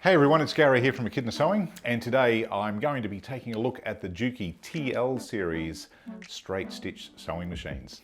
Hey everyone, it's Gary here from Echidna Sewing, and today I'm going to be taking a look at the Juki TL series straight stitch sewing machines.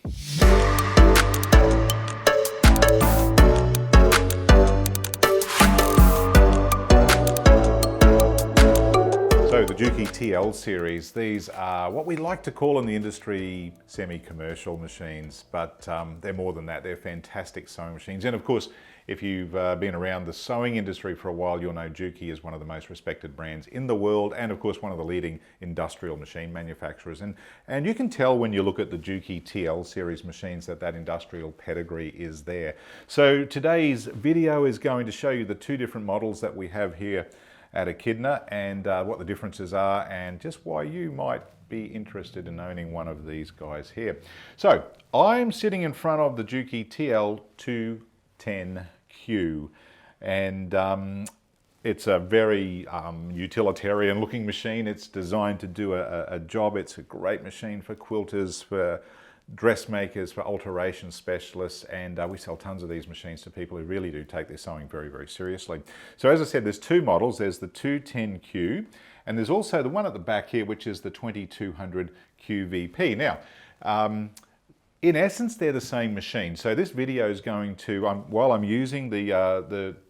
So the Juki TL series, these are what we like to call in the industry semi-commercial machines, but they're more than that. They're fantastic sewing machines. And of course, if you've been around the sewing industry for a while, you'll know Juki is one of the most respected brands in the world, and of course one of the leading industrial machine manufacturers. And you can tell when you look at the Juki TL series machines that that industrial pedigree is there. So today's video is going to show you the two different models that we have here at Echidna, and what the differences are, and just why you might be interested in owning one of these guys here. So I'm sitting in front of the Juki TL-2010Q, and it's a very utilitarian looking machine. It's designed to do a job. It's a great machine for quilters, for dressmakers, for alteration specialists, and we sell tons of these machines to people who really do take their sewing very, very seriously. So as I said, there's two models. There's the 210Q, and there's also the one at the back here, which is the 2200QVP. Now, in essence, they're the same machine. So this video is going to, while I'm using the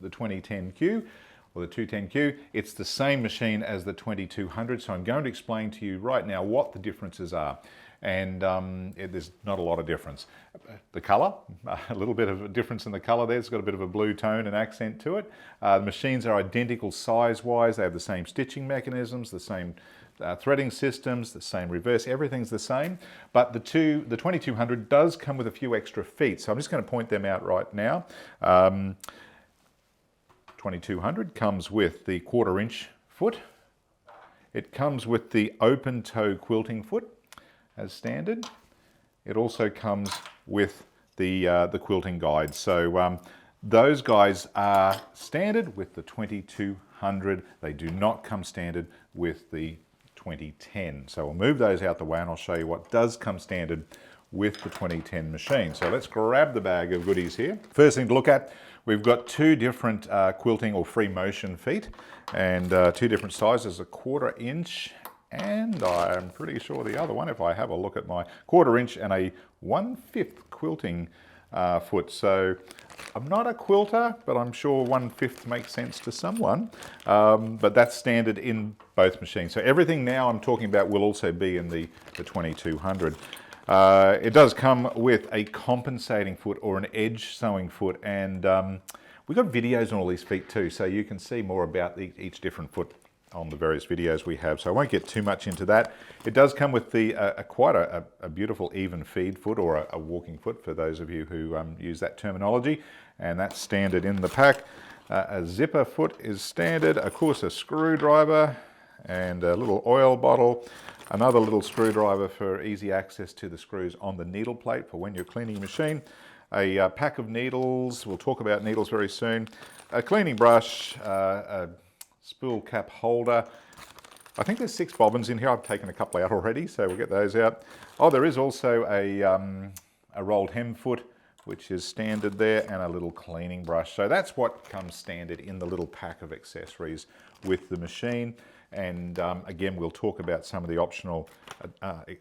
2010Q, or the 210Q, it's the same machine as the 2200, so I'm going to explain to you right now what the differences are. And there's not a lot of difference. The color, a little bit of a difference in the color there. It's got a bit of a blue tone and accent to it. The machines are identical size-wise. They have the same stitching mechanisms, the same threading systems, the same reverse. Everything's the same. But the 2200 does come with a few extra feet, so I'm just going to point them out right now. 2200 comes with the 1/4 inch foot. It comes with the open toe quilting foot as standard. It also comes with the quilting guide. So those guys are standard with the 2200. They do not come standard with the 2010. So we'll move those out the way and I'll show you what does come standard with the 2010 machine. So let's grab the bag of goodies here. First thing to look at, we've got two different quilting or free motion feet, and two different sizes, a 1/4 inch, and I'm pretty sure the other one, if I have a look at my 1/4 inch and a 1/5 quilting foot. So I'm not a quilter, but I'm sure 1/5 makes sense to someone. But that's standard in both machines. So everything now I'm talking about will also be in the 2200. It does come with a compensating foot or an edge sewing foot, and we've got videos on all these feet too, so you can see more about each different foot on the various videos we have, so I won't get too much into that. It does come with the quite a beautiful even feed foot, or a walking foot for those of you who use that terminology, and that's standard in the pack. A zipper foot is standard, of course a screwdriver and a little oil bottle, another little screwdriver for easy access to the screws on the needle plate for when you're cleaning your machine, a pack of needles, we'll talk about needles very soon, a cleaning brush, a spool cap holder. I think there's 6 bobbins in here. I've taken a couple out already, so we'll get those out. Oh, there is also a rolled hem foot, which is standard there, and a little cleaning brush. So that's what comes standard in the little pack of accessories with the machine. And again, we'll talk about some of the optional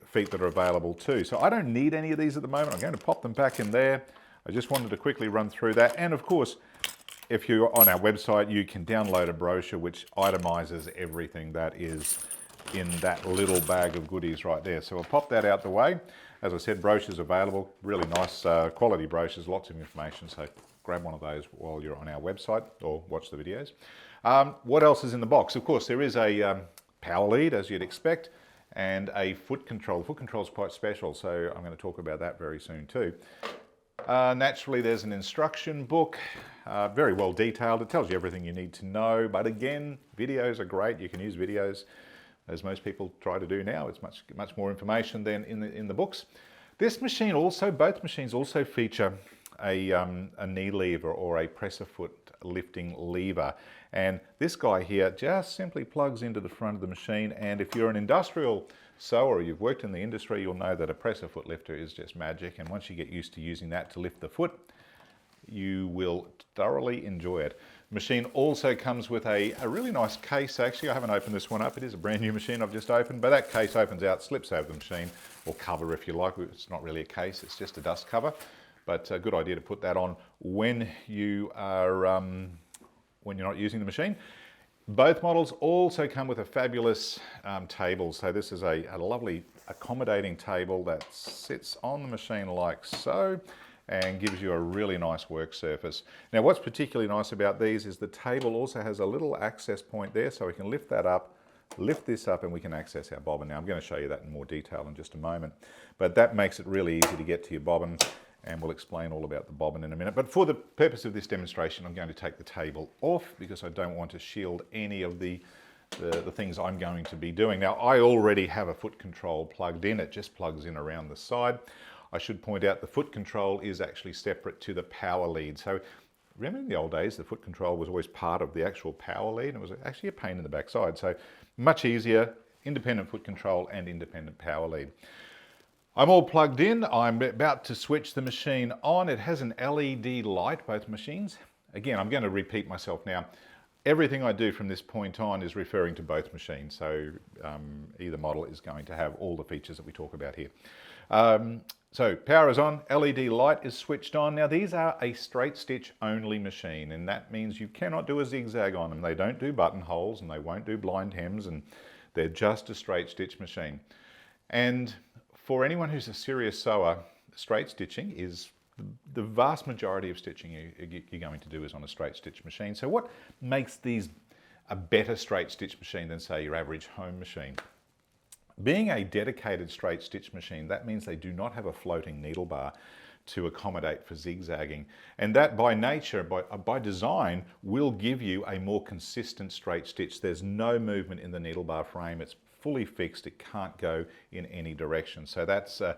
feet that are available too. So I don't need any of these at the moment. I'm going to pop them back in there. I just wanted to quickly run through that. And of course, if you're on our website, you can download a brochure which itemizes everything that is in that little bag of goodies right there. So we'll pop that out the way. As I said, brochures available, really nice quality brochures, lots of information. So grab one of those while you're on our website or watch the videos. What else is in the box? Of course, there is a power lead, as you'd expect, and a foot control. Foot control is quite special, so I'm going to talk about that very soon too. Naturally, there's an instruction book, very well detailed. It tells you everything you need to know, but again, videos are great. You can use videos, as most people try to do now. It's much more information than in the books. This machine also, both machines also feature a knee lever or a presser foot lifting lever. And this guy here just simply plugs into the front of the machine, and if you're an industrial sewer or you've worked in the industry, you'll know that a presser foot lifter is just magic. And once you get used to using that to lift the foot, you will thoroughly enjoy it. The machine also comes with a really nice case. Actually, I haven't opened this one up. It is a brand new machine I've just opened, but that case opens out, slips over the machine, or cover if you like. It's not really a case, it's just a dust cover. But a good idea to put that on when you are when you're not using the machine. Both models also come with a fabulous table. So this is a lovely accommodating table that sits on the machine like so, and gives you a really nice work surface. Now what's particularly nice about these is the table also has a little access point there, so we can lift that up, lift this up, and we can access our bobbin. Now I'm going to show you that in more detail in just a moment, but that makes it really easy to get to your bobbin, and we'll explain all about the bobbin in a minute. But for the purpose of this demonstration, I'm going to take the table off because I don't want to shield any of the things I'm going to be doing. Now I already have a foot control plugged in, it just plugs in around the side. I should point out the foot control is actually separate to the power lead. So remember in the old days, the foot control was always part of the actual power lead, and it was actually a pain in the backside. So much easier, independent foot control and independent power lead. I'm all plugged in. I'm about to switch the machine on. It has an LED light, both machines. Again, I'm going to repeat myself now. Everything I do from this point on is referring to both machines. So either model is going to have all the features that we talk about here. So power is on, LED light is switched on. Now these are a straight stitch only machine, and that means you cannot do a zigzag on them. They don't do buttonholes and they won't do blind hems, and they're just a straight stitch machine. And for anyone who's a serious sewer, straight stitching is the vast majority of stitching you're going to do is on a straight stitch machine. So what makes these a better straight stitch machine than say your average home machine? Being a dedicated straight stitch machine, that means they do not have a floating needle bar to accommodate for zigzagging. And that by nature, by design, will give you a more consistent straight stitch. There's no movement in the needle bar frame. It's fully fixed. It can't go in any direction. So that's a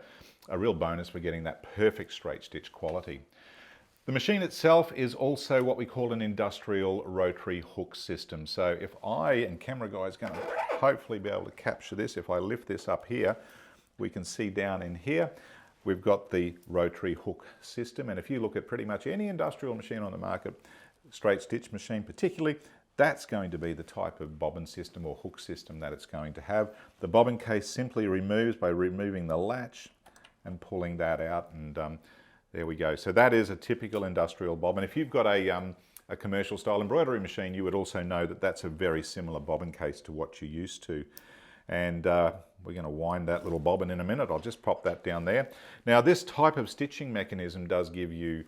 real bonus for getting that perfect straight stitch quality. The machine itself is also what we call an industrial rotary hook system. So if and camera guy's going to hopefully be able to capture this, if I lift this up here, we can see down in here, we've got the rotary hook system. And if you look at pretty much any industrial machine on the market, straight stitch machine particularly, that's going to be the type of bobbin system or hook system that it's going to have. The bobbin case simply removes by removing the latch and pulling that out, and there we go. So that is a typical industrial bobbin. If you've got a commercial style embroidery machine, you would also know that that's a very similar bobbin case to what you're used to. And we're going to wind that little bobbin in a minute. I'll just pop that down there. Now this type of stitching mechanism does give you,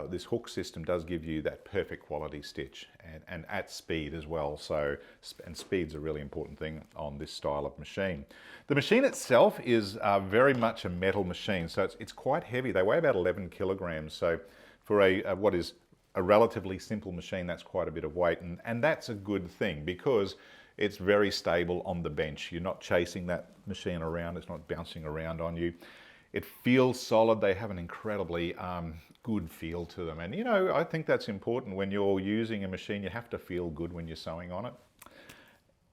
this hook system does give you that perfect quality stitch and at speed as well. So, and speed's a really important thing on this style of machine. The machine itself is very much a metal machine, so it's quite heavy. They weigh about 11 kilograms. So for what is a relatively simple machine, that's quite a bit of weight, and that's a good thing because it's very stable on the bench. You're not chasing that machine around, it's not bouncing around on you. It feels solid. They have an incredibly good feel to them. And you know, I think that's important when you're using a machine. You have to feel good when you're sewing on it.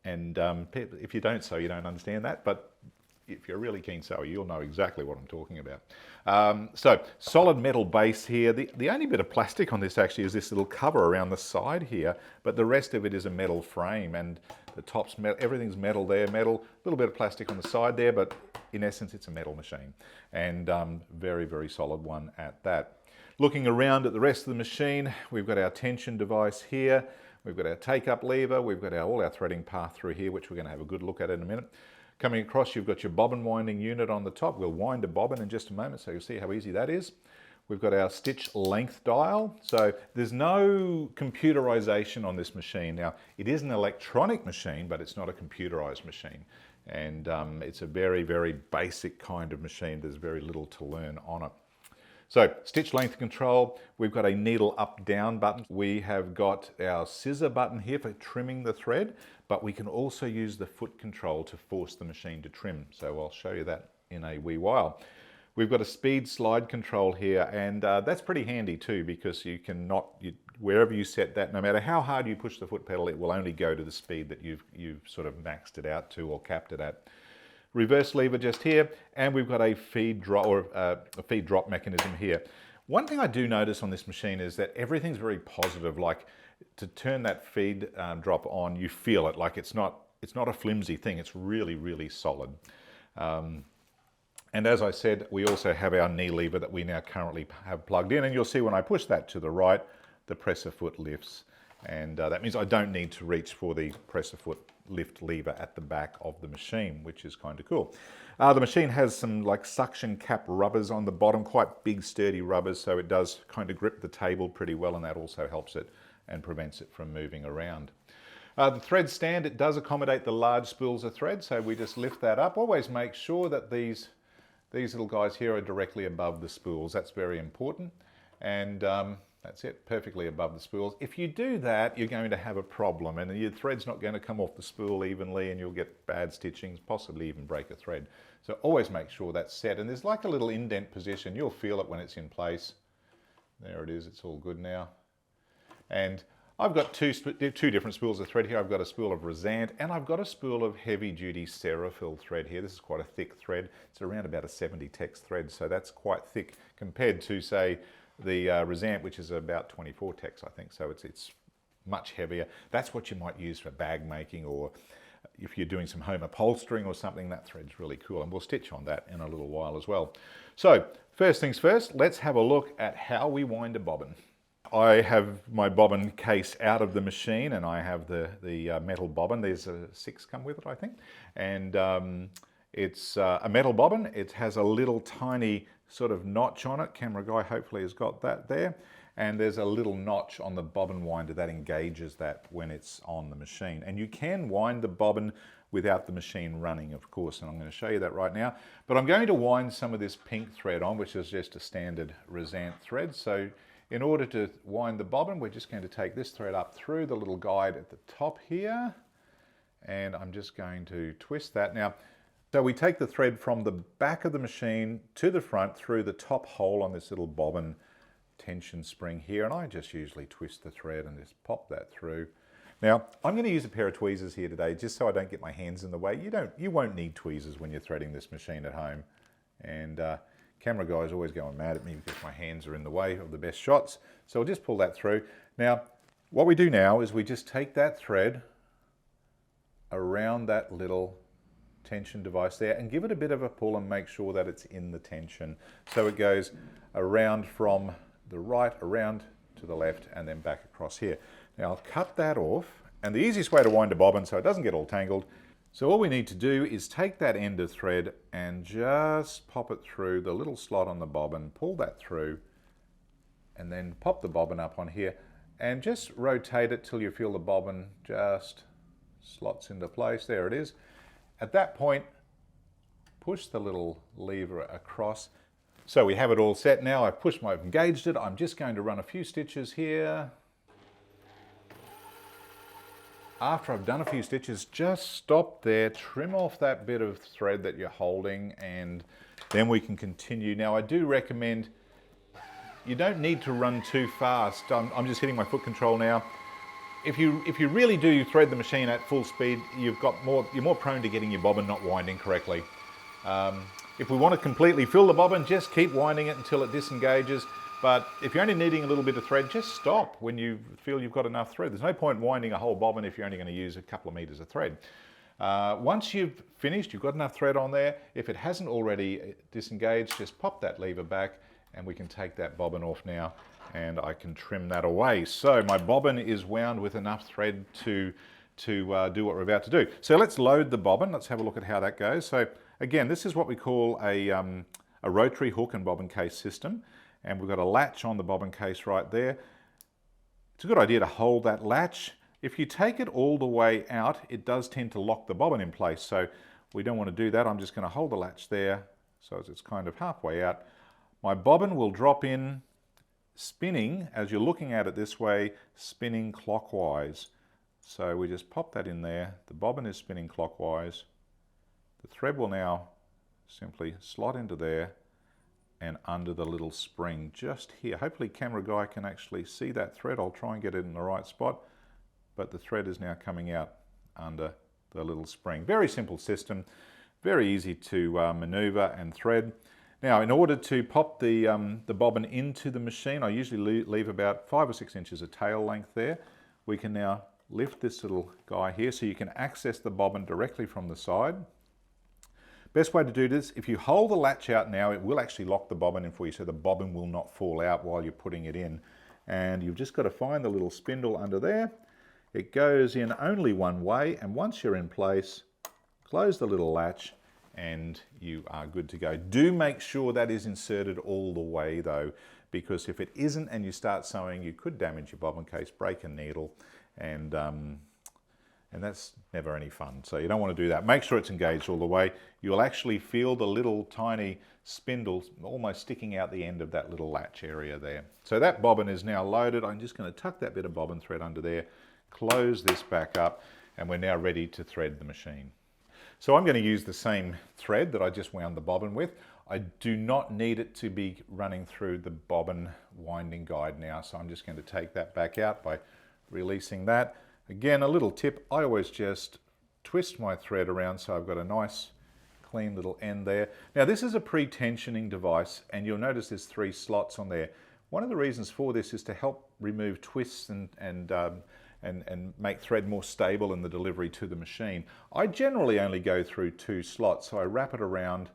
And if you don't sew, you don't understand that. But if you're a really keen sewer, you'll know exactly what I'm talking about. So solid metal base here. The only bit of plastic on this actually is this little cover around the side here, but the rest of it is a metal frame, and the top's metal, everything's metal there, metal, a little bit of plastic on the side there, but in essence it's a metal machine, and very, very solid one at that. Looking around at the rest of the machine, we've got our tension device here, we've got our take-up lever, we've got all our threading path through here, which we're going to have a good look at in a minute. Coming across, you've got your bobbin winding unit on the top. We'll wind a bobbin in just a moment, so you'll see how easy that is. We've got our stitch length dial. So there's no computerization on this machine. Now, it is an electronic machine, but it's not a computerized machine. And it's a very, very basic kind of machine. There's very little to learn on it. So stitch length control, we've got a needle up down button. We have got our scissor button here for trimming the thread, but we can also use the foot control to force the machine to trim. So I'll show you that in a wee while. We've got a speed slide control here, and that's pretty handy too, because you cannot, wherever you set that, no matter how hard you push the foot pedal, it will only go to the speed that you've sort of maxed it out to or capped it at. reverse lever just here, and we've got a feed drop or a feed drop mechanism here. One thing I do notice on this machine is that everything's very positive. Like to turn that feed drop on, you feel it. Like it's not a flimsy thing. It's really, really solid. And as I said, we also have our knee lever that we now currently have plugged in, and you'll see when I push that to the right, the presser foot lifts. And that means I don't need to reach for the presser foot lift lever at the back of the machine, which is kind of cool. The machine has some like suction cap rubbers on the bottom, quite big sturdy rubbers, so it does kind of grip the table pretty well, and that also helps it and prevents it from moving around. The thread stand, it does accommodate the large spools of thread, so we just lift that up. Always make sure that these little guys here are directly above the spools. That's very important. And that's it, perfectly above the spools. If you do that, you're going to have a problem, and your thread's not going to come off the spool evenly, and you'll get bad stitchings, possibly even break a thread. So always make sure that's set. And there's like a little indent position. You'll feel it when it's in place. There it is, it's all good now. And I've got two different spools of thread here. I've got a spool of Resant, and I've got a spool of heavy-duty Ceraphil thread here. This is quite a thick thread. It's around about a 70 tex thread, so that's quite thick compared to, say, the Resant, which is about 24 tex, I think. So it's much heavier. That's what you might use for bag making, or if you're doing some home upholstering or something. That thread's really cool, and we'll stitch on that in a little while as well. So first things first, let's have a look at how we wind a bobbin. I have my bobbin case out of the machine, and I have the metal bobbin. There's 6 come with it, I think. And it's a metal bobbin. It has a little tiny sort of notch on it. Camera guy hopefully has got that there. And there's a little notch on the bobbin winder that engages that when it's on the machine. And you can wind the bobbin without the machine running, of course, and I'm going to show you that right now. But I'm going to wind some of this pink thread on, which is just a standard Resant thread. So in order to wind the bobbin, we're just going to take this thread up through the little guide at the top here, and I'm just going to twist that. Now, so we take the thread from the back of the machine to the front through the top hole on this little bobbin tension spring here, and I just usually twist the thread and just pop that through. Now, I'm going to use a pair of tweezers here today, just so I don't get my hands in the way. You won't need tweezers when you're threading this machine at home. And camera guy's always going mad at me because my hands are in the way of the best shots. So I'll just pull that through. Now, what we do now is we just take that thread around that little tension device there and give it a bit of a pull and make sure that it's in the tension. So it goes around from the right, around to the left, and then back across here. Now I'll cut that off, and the easiest way to wind a bobbin so it doesn't get all tangled, so all we need to do is take that end of thread and just pop it through the little slot on the bobbin, pull that through, and then pop the bobbin up on here, and just rotate it till you feel the bobbin just slots into place. There it is. At that point, push the little lever across. So we have it all set now. I've engaged it. I'm just going to run a few stitches here. After I've done a few stitches, just stop there, trim off that bit of thread that you're holding, and then we can continue. Now I do recommend, you don't need to run too fast. I'm just hitting my foot control now. If you really do thread the machine at full speed, you're more prone to getting your bobbin not winding correctly. If we want to completely fill the bobbin, just keep winding it until it disengages. But if you're only needing a little bit of thread, just stop when you feel you've got enough thread. There's no point winding a whole bobbin if you're only going to use a couple of meters of thread. Once you've finished, you've got enough thread on there. If it hasn't already disengaged, just pop that lever back and we can take that bobbin off now, and I can trim that away. So my bobbin is wound with enough thread to do what we're about to do. So let's load the bobbin. Let's have a look at how that goes. So again, this is what we call a rotary hook and bobbin case system. And we've got a latch on the bobbin case right there. It's a good idea to hold that latch. If you take it all the way out, it does tend to lock the bobbin in place. So we don't want to do that. I'm just going to hold the latch there so it's kind of halfway out. My bobbin will drop in spinning, as you're looking at it this way, spinning clockwise. So we just pop that in there. The bobbin is spinning clockwise. The thread will now simply slot into there and under the little spring just here. Hopefully camera guy can actually see that thread. I'll try and get it in the right spot, but the thread is now coming out under the little spring. Very simple system, Very easy to maneuver and thread. Now, in order to pop the bobbin into the machine, I usually leave about 5 or 6 inches of tail length there. We can now lift this little guy here so you can access the bobbin directly from the side. Best way to do this, if you hold the latch out now, it will actually lock the bobbin in for you so the bobbin will not fall out while you're putting it in. And you've just got to find the little spindle under there. It goes in only one way, and once you're in place, close the little latch and you are good to go. Do make sure that is inserted all the way though, because if it isn't and you start sewing, you could damage your bobbin case, break a needle, and that's never any fun. So you don't want to do that. Make sure it's engaged all the way. You'll actually feel the little tiny spindle almost sticking out the end of that little latch area there. So that bobbin is now loaded. I'm just going to tuck that bit of bobbin thread under there, close this back up, and we're now ready to thread the machine. So I'm going to use the same thread that I just wound the bobbin with. I do not need it to be running through the bobbin winding guide now, so I'm just going to take that back out by releasing that. Again, a little tip, I always just twist my thread around so I've got a nice clean little end there. Now this is a pre-tensioning device, and you'll notice there's 3 slots on there. One of the reasons for this is to help remove twists and make thread more stable in the delivery to the machine. I generally only go through 2 slots, so I wrap it around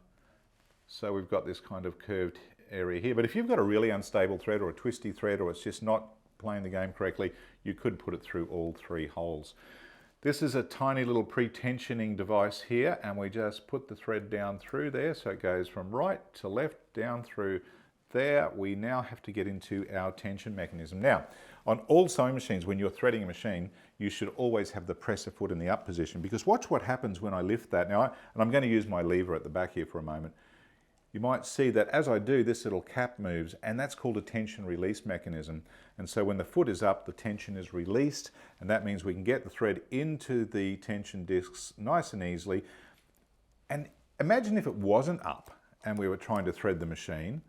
so we've got this kind of curved area here. But if you've got a really unstable thread or a twisty thread, or it's just not playing the game correctly, you could put it through all 3 holes. This is a tiny little pre-tensioning device here, and we just put the thread down through there so it goes from right to left down through there. We now have to get into our tension mechanism. Now, on all sewing machines, when you're threading a machine, you should always have the presser foot in the up position, because watch what happens when I lift that. Now, and I'm going to use my lever at the back here for a moment. You might see that as I do, this little cap moves, and that's called a tension release mechanism. And so when the foot is up, the tension is released, and that means we can get the thread into the tension discs nice and easily. And imagine if it wasn't up and we were trying to thread the machine.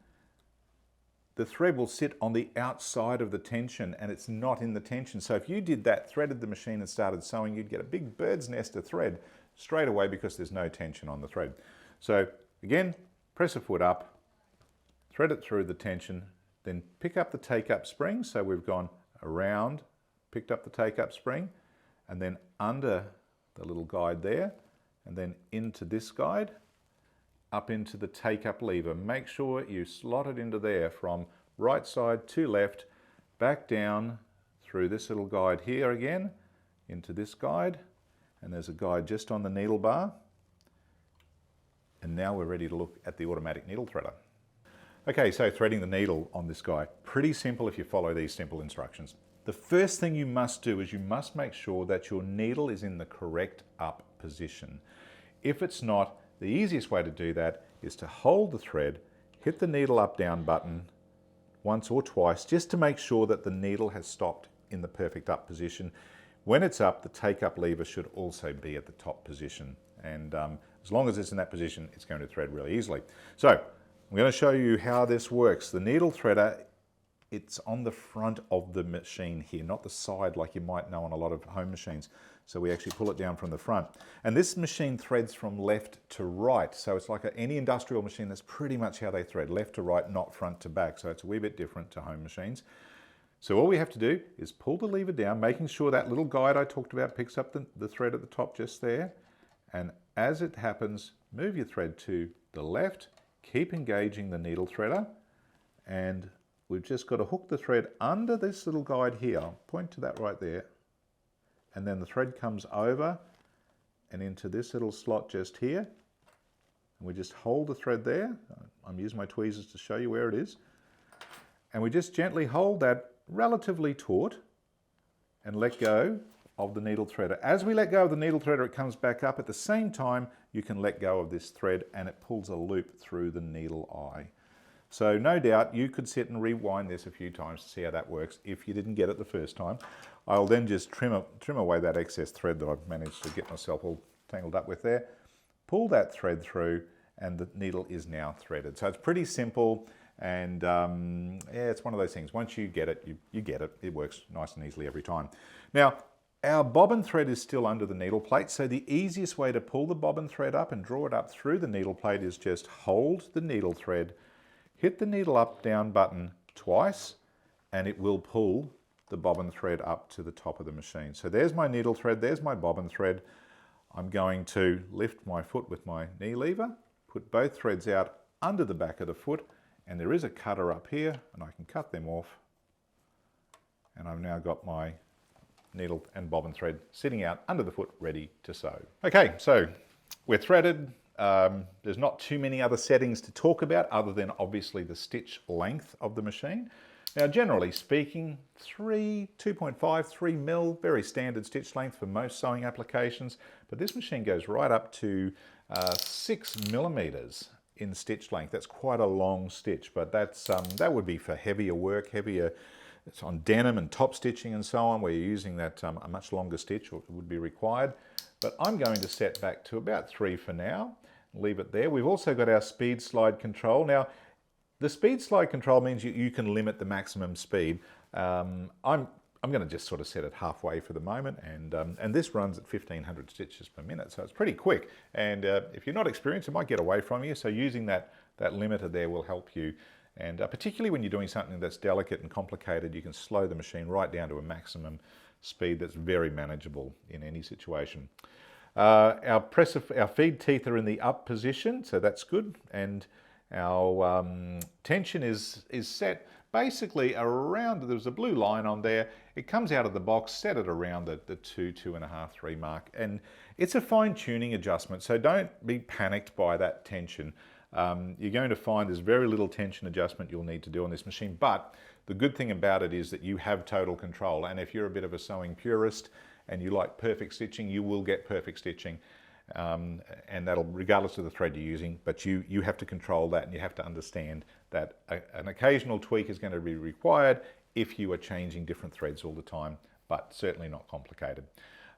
The thread will sit on the outside of the tension, and it's not in the tension. So if you did that, threaded the machine and started sewing, you'd get a big bird's nest of thread straight away because there's no tension on the thread. So again, press a foot up, thread it through the tension, then pick up the take-up spring. So we've gone around, picked up the take-up spring, and then under the little guide there, and then into this guide, up into the take-up lever. Make sure you slot it into there from right side to left, back down through this little guide here again, into this guide, and there's a guide just on the needle bar. And now we're ready to look at the automatic needle threader. Okay, so threading the needle on this guy, pretty simple if you follow these simple instructions. The first thing you must do is you must make sure that your needle is in the correct up position. If it's not, the easiest way to do that is to hold the thread, hit the needle up down button once or twice, just to make sure that the needle has stopped in the perfect up position. When it's up, the take-up lever should also be at the top position. And as long as it's in that position, it's going to thread really easily. So I'm going to show you how this works. The needle threader, it's on the front of the machine here, not the side like you might know on a lot of home machines. So we actually pull it down from the front. And this machine threads from left to right. So it's like any industrial machine, that's pretty much how they thread, left to right, not front to back. So it's a wee bit different to home machines. So all we have to do is pull the lever down, making sure that little guide I talked about picks up the thread at the top just there. And as it happens, move your thread to the left, keep engaging the needle threader, and we've just got to hook the thread under this little guide here. I'll point to that right there. And then the thread comes over and into this little slot just here. And we just hold the thread there. I'm using my tweezers to show you where it is. And we just gently hold that relatively taut and let go of the needle threader. As we let go of the needle threader, it comes back up. At the same time, you can let go of this thread and it pulls a loop through the needle eye. So no doubt you could sit and rewind this a few times to see how that works if you didn't get it the first time. I'll then just trim away that excess thread that I've managed to get myself all tangled up with there. Pull that thread through and the needle is now threaded. So it's pretty simple, and yeah, it's one of those things. Once you get it, you get it. It works nice and easily every time. Now, Our bobbin thread is still under the needle plate, so the easiest way to pull the bobbin thread up and draw it up through the needle plate is just hold the needle thread, hit the needle up down button twice, and it will pull the bobbin thread up to the top of the machine. So there's my needle thread, there's my bobbin thread. I'm going to lift my foot with my knee lever, put both threads out under the back of the foot, and there is a cutter up here, and I can cut them off. And I've now got my needle and bobbin thread sitting out under the foot, ready to sew. Okay, so we're threaded. There's not too many other settings to talk about other than obviously the stitch length of the machine. Now, generally speaking, 2.5, 3 mil, very standard stitch length for most sewing applications, but this machine goes right up to 6 millimeters in stitch length. That's quite a long stitch, but that would be for heavier work, it's on denim and top stitching and so on, where you're using that a much longer stitch would be required. But I'm going to set back to about 3 for now, leave it there. We've also got our speed slide control. Now, the speed slide control means you can limit the maximum speed. I'm going to just sort of set it halfway for the moment, and this runs at 1500 stitches per minute, so it's pretty quick. And if you're not experienced, it might get away from you, so using that limiter there will help you. And particularly when you're doing something that's delicate and complicated, you can slow the machine right down to a maximum speed that's very manageable in any situation. Our feed teeth are in the up position, so that's good. And our tension is set basically around, there's a blue line on there. It comes out of the box, set it around the 2.5, 3 mark. And it's a fine tuning adjustment, so don't be panicked by that tension. You're going to find there's very little tension adjustment you'll need to do on this machine, but the good thing about it is that you have total control, and if you're a bit of a sewing purist and you like perfect stitching, you will get perfect stitching, and that'll regardless of the thread you're using, but you have to control that, and you have to understand that an occasional tweak is going to be required if you are changing different threads all the time, but certainly not complicated.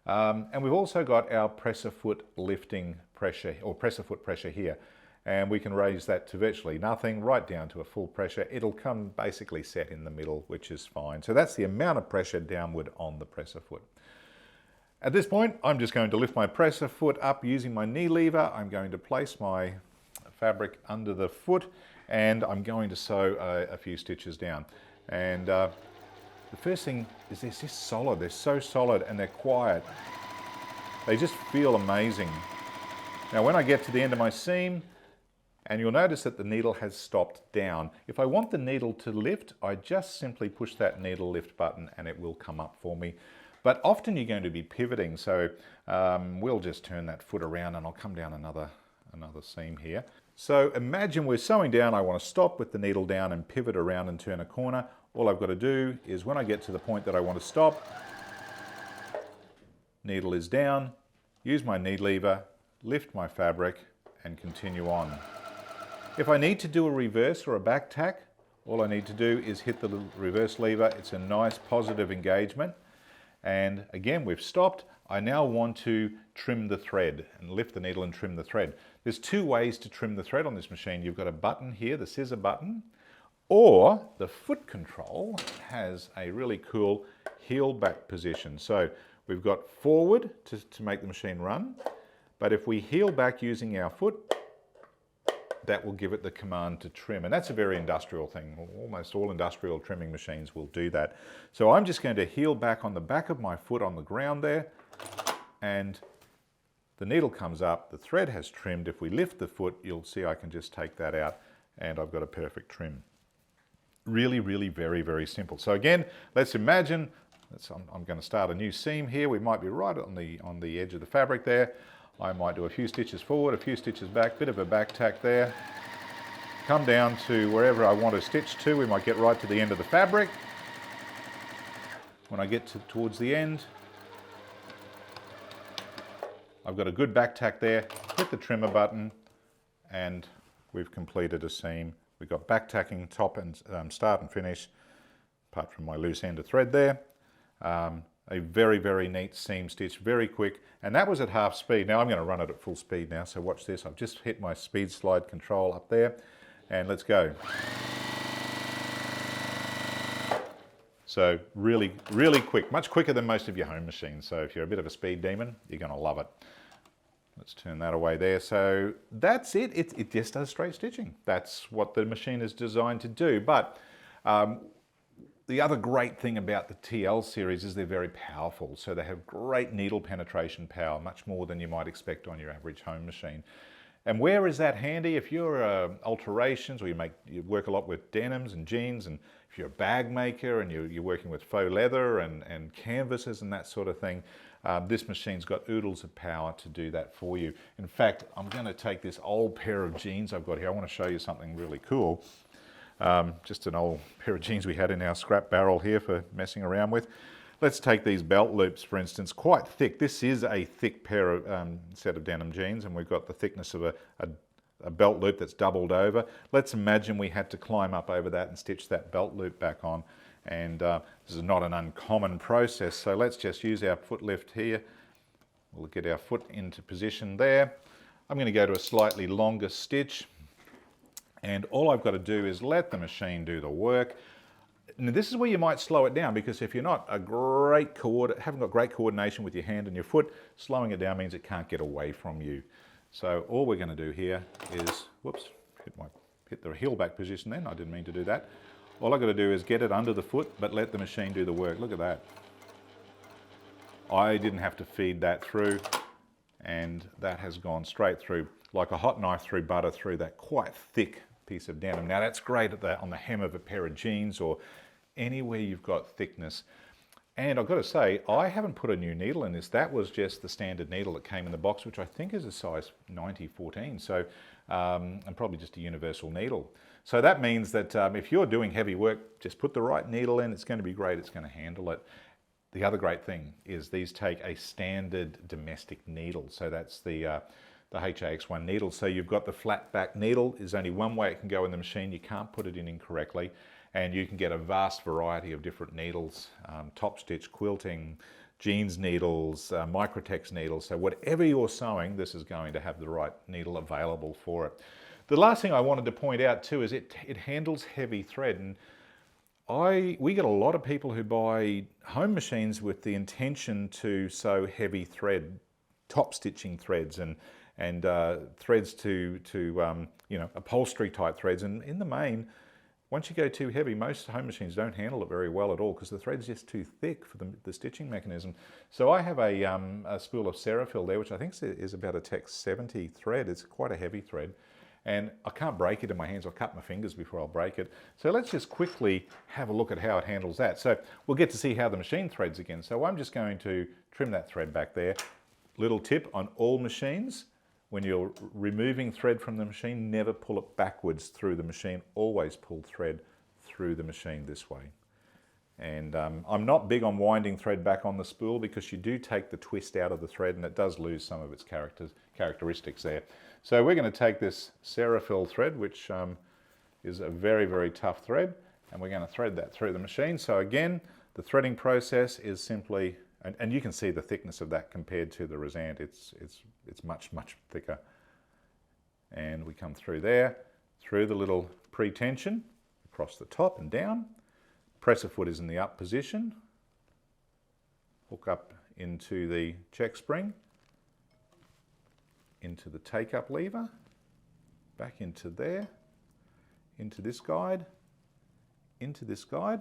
And we've also got our presser foot lifting pressure, or presser foot pressure here. And we can raise that to virtually nothing, right down to a full pressure. It'll come basically set in the middle, which is fine. So that's the amount of pressure downward on the presser foot. At this point, I'm just going to lift my presser foot up using my knee lever. I'm going to place my fabric under the foot, and I'm going to sew a few stitches down. And the first thing is they're just solid. They're so solid and they're quiet. They just feel amazing. Now, when I get to the end of my seam, and you'll notice that the needle has stopped down. If I want the needle to lift, I just simply push that needle lift button and it will come up for me. But often you're going to be pivoting, so we'll just turn that foot around and I'll come down another seam here. So imagine we're sewing down, I want to stop with the needle down and pivot around and turn a corner. All I've got to do is when I get to the point that I want to stop, needle is down, use my knee lever, lift my fabric and continue on. If I need to do a reverse or a back tack, all I need to do is hit the reverse lever. It's a nice positive engagement. And again, we've stopped. I now want to trim the thread and lift the needle and trim the thread. There's 2 ways to trim the thread on this machine. You've got a button here, the scissor button, or the foot control has a really cool heel back position. So we've got forward to make the machine run, but if we heel back using our foot, that will give it the command to trim. And that's a very industrial thing. Almost all industrial trimming machines will do that. So I'm just going to heel back on the back of my foot on the ground there, and the needle comes up, the thread has trimmed. If we lift the foot, you'll see I can just take that out and I've got a perfect trim. Really, really very, very simple. So again, let's imagine, I'm going to start a new seam here. We might be right on the edge of the fabric there. I might do a few stitches forward, a few stitches back, bit of a back tack there. Come down to wherever I want to stitch to. We might get right to the end of the fabric. When I get towards the end, I've got a good back tack there. Hit the trimmer button and we've completed a seam. We've got back tacking top and start and finish, apart from my loose end of thread there. A very, very neat seam stitch, very quick. And that was at half speed. Now I'm going to run it at full speed now, so watch this. I've just hit my speed slide control up there, and let's go. So really, really quick, much quicker than most of your home machines. So if you're a bit of a speed demon, you're going to love it. Let's turn that away there. So that's it. It just does straight stitching. That's what the machine is designed to do. But the other great thing about the TL series is they're very powerful. So they have great needle penetration power, much more than you might expect on your average home machine. And where is that handy? If you're alterations, or you work a lot with denims and jeans, and if you're a bag maker and you're working with faux leather and canvases and that sort of thing, this machine's got oodles of power to do that for you. In fact, I'm going to take this old pair of jeans I've got here. I want to show you something really cool. Just an old pair of jeans we had in our scrap barrel here for messing around with. Let's take these belt loops, for instance, quite thick. This is a thick pair of set of denim jeans, and we've got the thickness of a belt loop that's doubled over. Let's imagine we had to climb up over that and stitch that belt loop back on. And this is not an uncommon process, so let's just use our foot lift here. We'll get our foot into position there. I'm going to go to a slightly longer stitch, and all I've got to do is let the machine do the work. Now, this is where you might slow it down, because if you're not haven't got great coordination with your hand and your foot, slowing it down means it can't get away from you. So all we're going to do here is, whoops, hit the heel back position then, I didn't mean to do that. All I've got to do is get it under the foot, but let the machine do the work. Look at that. I didn't have to feed that through, and that has gone straight through, like a hot knife through butter, through that quite thick piece of denim. Now that's great on the hem of a pair of jeans or anywhere you've got thickness. And I've got to say, I haven't put a new needle in this. That was just the standard needle that came in the box, which I think is a size 90-14. So, and probably just a universal needle. So that means that if you're doing heavy work, just put the right needle in. It's going to be great. It's going to handle it. The other great thing is these take a standard domestic needle. So that's the HAX1 needle. So you've got the flat back needle. There's only one way it can go in the machine. You can't put it in incorrectly. And you can get a vast variety of different needles, top stitch, quilting, jeans needles, microtex needles. So whatever you're sewing, this is going to have the right needle available for it. The last thing I wanted to point out too is it handles heavy thread. And we get a lot of people who buy home machines with the intention to sew heavy thread, top stitching threads, and threads to upholstery type threads. And in the main, once you go too heavy, most home machines don't handle it very well at all, because the thread's just too thick for the stitching mechanism. So I have a spool of Ceraphil there, which I think is about a Tex 70 thread. It's quite a heavy thread, and I can't break it in my hands. I'll cut my fingers before I'll break it. So let's just quickly have a look at how it handles that. So we'll get to see how the machine threads again. So I'm just going to trim that thread back there. Little tip on all machines: when you're removing thread from the machine, never pull it backwards through the machine. Always pull thread through the machine this way. And I'm not big on winding thread back on the spool, because you do take the twist out of the thread and it does lose some of its characteristics there. So we're going to take this Ceraphil thread, which is a very, very tough thread, and we're going to thread that through the machine. So again, the threading process is simply, and you can see the thickness of that compared to the Resant. It's much, much thicker. And we come through there, through the little pre-tension, across the top and down. Presser foot is in the up position. Hook up into the check spring, into the take-up lever, back into there, into this guide, into this guide.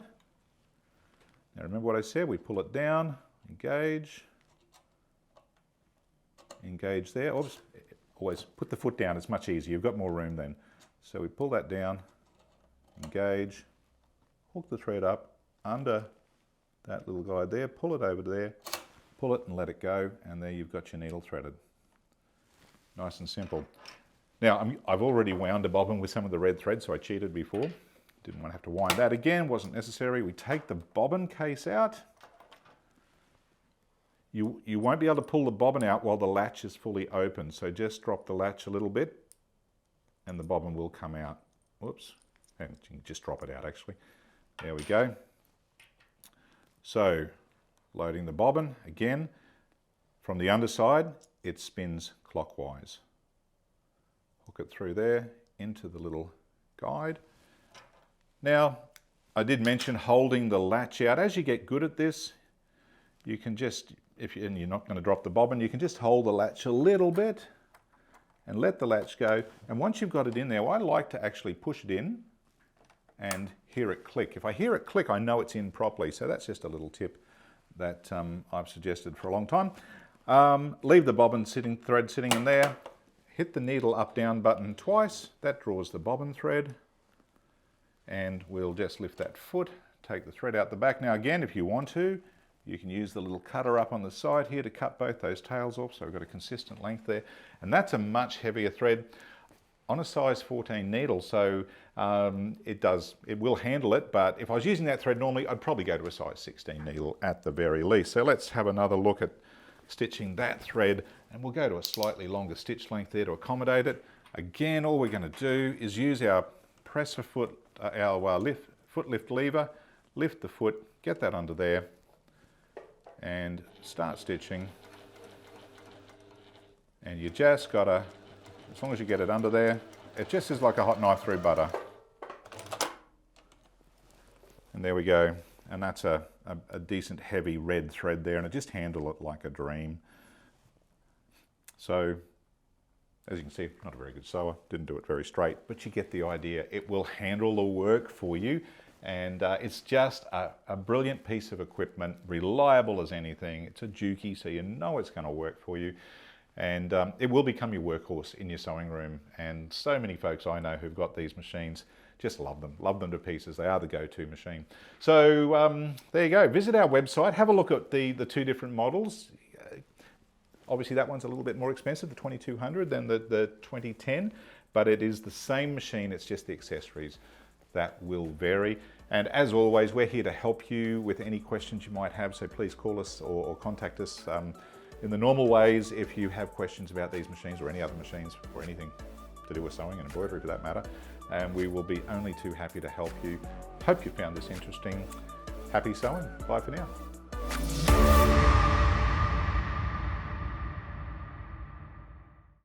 Now remember what I said, we pull it down, engage there. Always put the foot down, it's much easier, you've got more room then. So we pull that down, engage, hook the thread up under that little guide there, pull it over there, pull it and let it go, and there you've got your needle threaded. Nice and simple. Now, I've already wound a bobbin with some of the red thread, so I cheated before. Didn't want to have to wind that again, wasn't necessary. We take the bobbin case out. You won't be able to pull the bobbin out while the latch is fully open, so just drop the latch a little bit and the bobbin will come out. Whoops, and you can just drop it out actually. There we go. So, loading the bobbin, again, from the underside, it spins clockwise. Hook it through there, into the little guide. Now, I did mention holding the latch out. As you get good at this, you can just, and you're not going to drop the bobbin, you can just hold the latch a little bit and let the latch go. And once you've got it in there, I like to actually push it in and hear it click. If I hear it click, I know it's in properly. So that's just a little tip that I've suggested for a long time. Leave the bobbin thread sitting in there. Hit the needle up down button twice. That draws the bobbin thread. And we'll just lift that foot, take the thread out the back. Now again, if you want to, you can use the little cutter up on the side here to cut both those tails off, so we've got a consistent length there. And that's a much heavier thread on a size 14 needle, so it will handle it, but if I was using that thread normally, I'd probably go to a size 16 needle at the very least. So let's have another look at stitching that thread, and we'll go to a slightly longer stitch length there to accommodate it. Again, all we're going to do is use our presser foot, our foot lift lever, lift the foot, get that under there, and start stitching. And you just gotta, as long as you get it under there, it just is like a hot knife through butter. And there we go. And that's a decent heavy red thread there, and it just handle it like a dream. So, as you can see, not a very good sewer, didn't do it very straight, but you get the idea. It will handle the work for you. And it's just a brilliant piece of equipment, reliable as anything. It's a Juki, so you know it's going to work for you. And it will become your workhorse in your sewing room. And so many folks I know who've got these machines just love them to pieces. They are the go-to machine. So there you go. Visit our website, have a look at the two different models. Obviously that one's a little bit more expensive, the 2200, than the 2010, but it is the same machine, it's just the accessories that will vary. And as always, we're here to help you with any questions you might have, so please call us or contact us in the normal ways if you have questions about these machines or any other machines or anything to do with sewing and embroidery for that matter. And we will be only too happy to help you. Hope you found this interesting. Happy sewing. Bye for now.